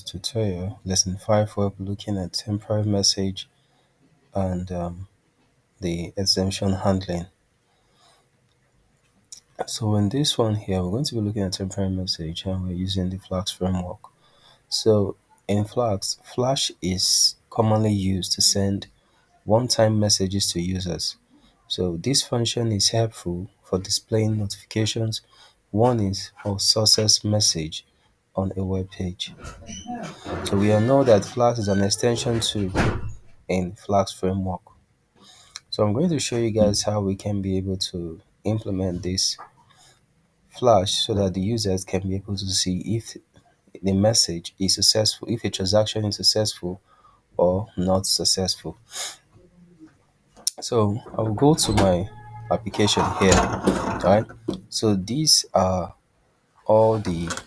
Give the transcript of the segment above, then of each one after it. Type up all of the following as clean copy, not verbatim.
tutorial, lesson 5, we'll be looking at temporary message and the exemption handling. So in this one here, we're going to be looking at temporary message and we're using the Flask framework. So in Flask, Flash is commonly used to send one-time messages to users. So this function is helpful for displaying notifications, warnings, or success message on a web page. So we all know that Flask is an extension to in Flask framework. So I'm going to show you guys how we can be able to implement this Flash so that the users can be able to see if the message is successful, if a transaction is successful or not successful. So I'll go to my application here. Alright. So all the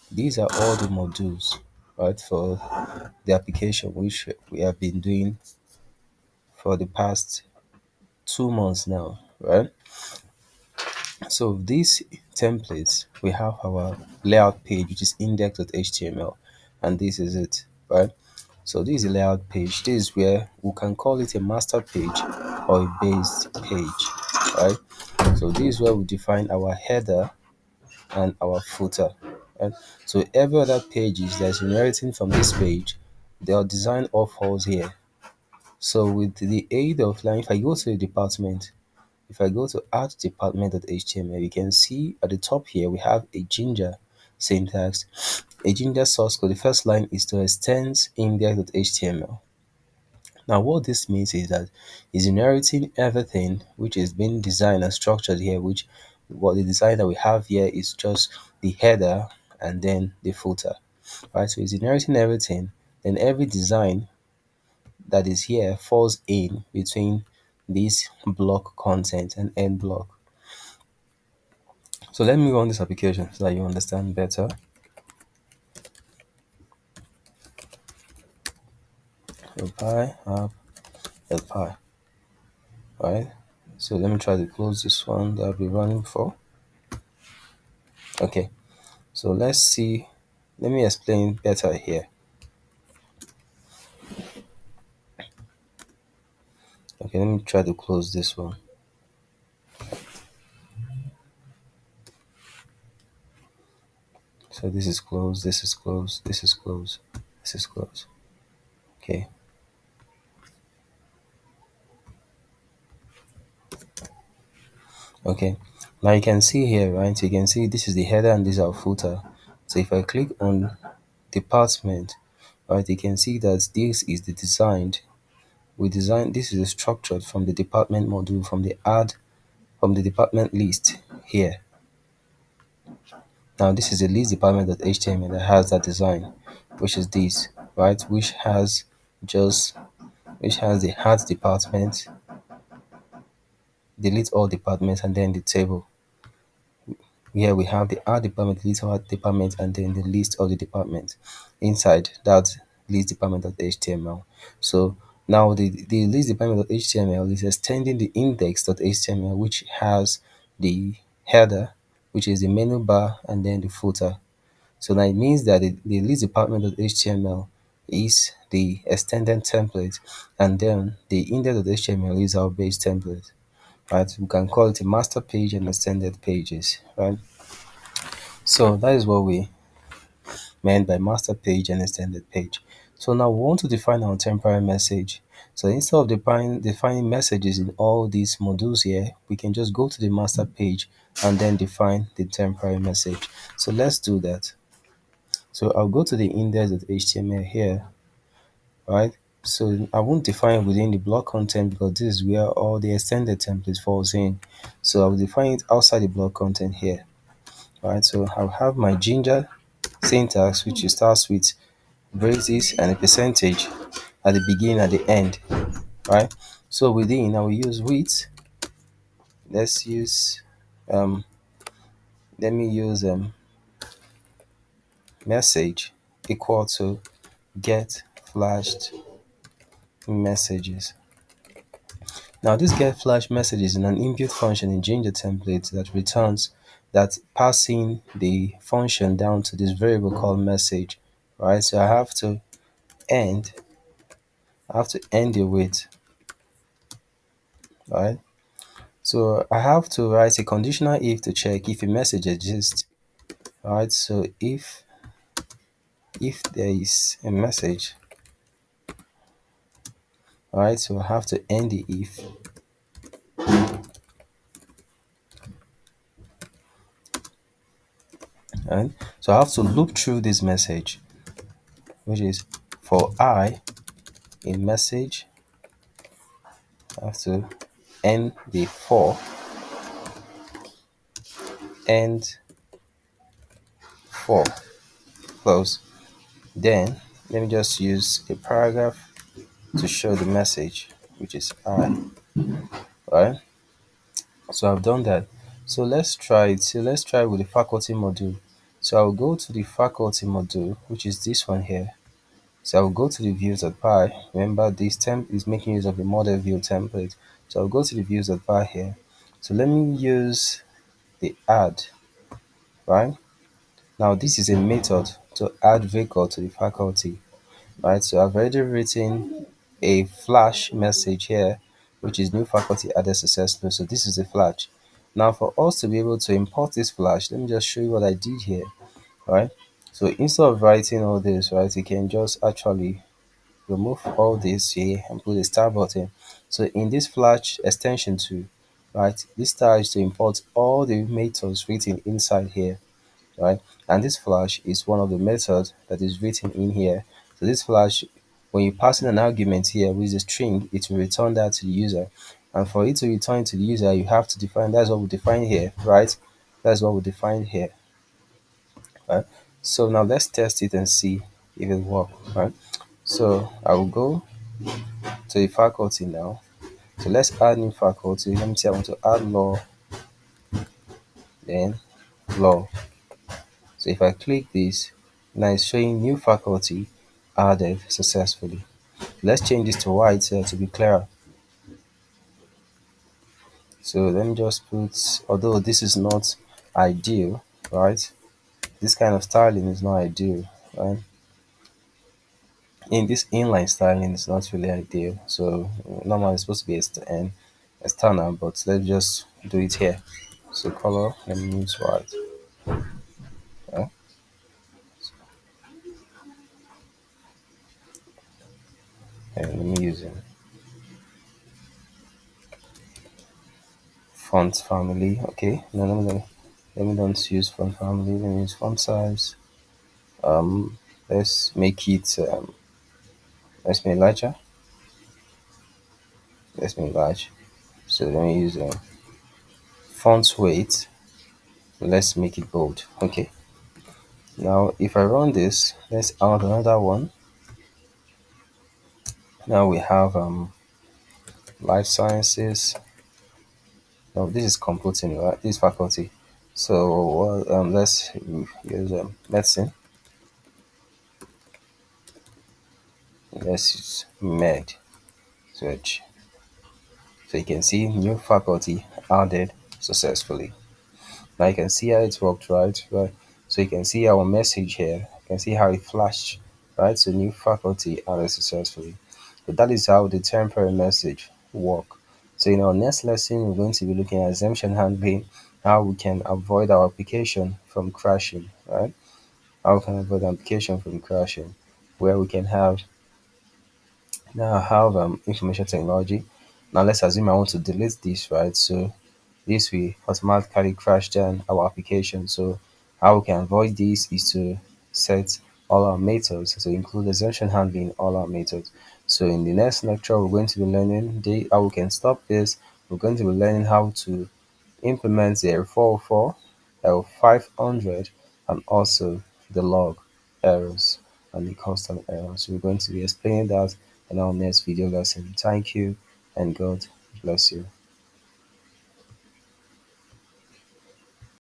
these are all the modules, right, for the application which we have been doing for the past 2 months now, right? So these templates, we have our layout page, which is index.html, and this is it, right? So this is a layout page. This is where we can call it a master page or a base page, right? So this is where we define our header and our footer, right? So every other pages that's inheriting from this page, their design all falls here. So with the aid of, like, if I go to the department, if I go to add department.html, you can see at the top here we have a ginger syntax, a ginger source code. The first line is to extend index.html. Now, what this means is that it's inheriting everything which is being designed and structured here, which what the design that we have here is just the header and then the footer. Right? So it's inheriting everything, then every design that is here falls in between this block content and end block. So let me run this application so that you understand better. Apply app apply. Right. So let me try to close this one that I'll be running for. Okay. So let's see. Let me explain better here. Okay, let me try to close this one. So this is closed, this is closed, this is closed, this is closed. Okay. Okay. Now you can see here, right? You can see this is the header and this is our footer. So if I click on department, right, you can see that this is the designed. We designed this is structured from the department module, from the department list here. Now this is the list department.html that has that design, which is this, right? Just which has the art department, delete all departments, and then the table. Here we have the art department, delete all art departments, and then the list of the departments inside that list department.html. So now the list department.html is extending the index.html, which has the header, which is the menu bar, and then the footer. So now it means that the list department.html is the extended template, and then the index.html is our base template. Right? We can call it a master page and extended pages. Right? So that is what we meant by master page and extended page. So now we want to define our temporary message. So instead of defining messages in all these modules here, we can just go to the master page and then define the temporary message. So let's do that. So I'll go to the index.html here, right? So I won't define it within the block content because this is where all the extended templates falls in. So I'll define it outside the block content here. Right, so I'll have my ginger syntax, which starts with braces and a percentage at the beginning at the end. Right. So within I will use width. Let's use let me use message equal to get flashed messages. Now this get flash messages is an inbuilt function in Ginger template that returns that passing the function down to this variable called message, right? So end, I have to end it with, right? So I have to write a conditional if to check if a message exists, right? So if there is a message, right? So I have to end the if, right? So I have to loop through this message, which is for I in message, I have to end the for, end for, close. Then let me just use a paragraph to show the message, which is I, right? So I've done that. So let's try it. So let's try with the faculty module. So I'll go to the faculty module, which is this one here. So I'll go to the views.py. Remember, this temp is making use of the model view template. So I'll go to the views.py here. So let me use the add, right? Now this is a method to add vehicle to the faculty, right? So I've already written a flash message here, which is new faculty added successfully. So this is a flash. Now for us to be able to import this flash, let me just show you what I did here, right? So instead of writing all this, right, you can just actually remove all this here and put a star button. So in this flash extension too, right, this star is to import all the methods written inside here, right? And this flash is one of the methods that is written in here. So this flash, when you pass in an argument here with a string, it will return that to the user. And for it to return to the user, you have to define, that's what we define here, right? That's what we define here, right? So now let's test it and see if it works, right? So I will go to the faculty now. So let's add new faculty. Let me say I want to add law, then law. So if I click this, now it's showing new faculty added successfully. Let's change this to white to be clearer. So let me just put, although this is not ideal, right? This kind of styling is not ideal, right? In this inline styling is not really ideal. So normally it's supposed to be an external, but let's just do it here. So color, let me use white. Yeah? And let me use font family. Okay, no, let me don't use font family. Let me use font size. Um, let's make it let's make larger. Let's make large. So let me use font weight. Let's make it bold. Okay. Now, if I run this, let's add another one. Now we have life sciences. No, this is computing, right? This is faculty. So let's use medicine. Let's use med search. So you can see new faculty added successfully. Now you can see how it worked, right? Right. So you can see our message here. You can see how it flashed, right? So new faculty added successfully. So that is how the temporary message work. So in our next lesson, we're going to be looking at exemption handling, how we can avoid our application from crashing, right? How we can avoid application from crashing, where we can have now I have information technology. Now let's assume I want to delete this, right? So this will automatically crash down our application. So how we can avoid this is to set all our methods, so include exemption handling in all our methods. So in the next lecture, we're going to be learning how we can stop this. We're going to be learning how to implement the 404, L500, and also the log errors and the constant errors. We're going to be explaining that in our next video lesson. Thank you and God bless you.